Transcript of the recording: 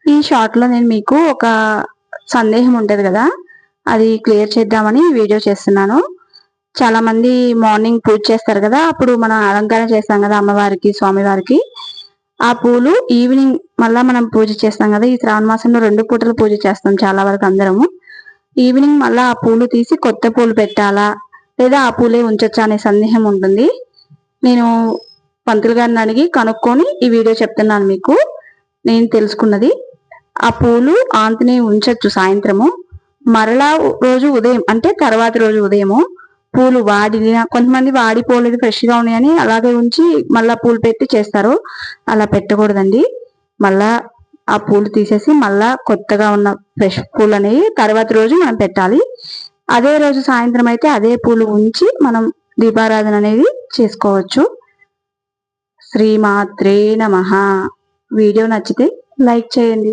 ఈ షార్ట్ లో నేను మీకు ఒక సందేహం ఉంటది కదా, అది క్లియర్ చేద్దామని వీడియో చేస్తున్నాను. చాలా మంది మార్నింగ్ పూజ చేస్తారు కదా, అప్పుడు మనం అలంకరణ చేస్తాం కదా అమ్మవారికి స్వామివారికి. ఆ పూలు ఈవినింగ్ మళ్ళా మనం పూజ చేస్తాం కదా, ఈ శ్రావణ మాసంలో 2 పూటలు పూజ చేస్తాం చాలా వరకు అందరము. ఈవినింగ్ మళ్ళా ఆ పూలు తీసి కొత్త పూలు పెట్టాలా లేదా ఆ పూలే ఉంచొచ్చా అనే సందేహం ఉంటుంది. నేను పంతులు గారిని అడిగి కనుక్కొని ఈ వీడియో చెప్తున్నాను మీకు. నేను తెలుసుకున్నది, ఆ పూలు ఆంతనే ఉంచొచ్చు సాయంత్రము. మరలా రోజు ఉదయం అంటే తర్వాత రోజు ఉదయము పూలు వాడిన, కొంతమంది వాడిపోలేదు ఫ్రెష్ గా ఉన్నాయని అలాగే ఉంచి మళ్ళా పూలు పెట్టి చేస్తారు. అలా పెట్టకూడదండి. మళ్ళా ఆ పూలు తీసేసి మళ్ళా కొత్తగా ఉన్న ఫ్రెష్ పూలు అనేవి తర్వాత రోజు మనం పెట్టాలి. అదే రోజు సాయంత్రం అయితే అదే పూలు ఉంచి మనం దీపారాధన అనేది చేసుకోవచ్చు. శ్రీమాత్రే నమః. వీడియో నచ్చితే లైక్ చేయండి.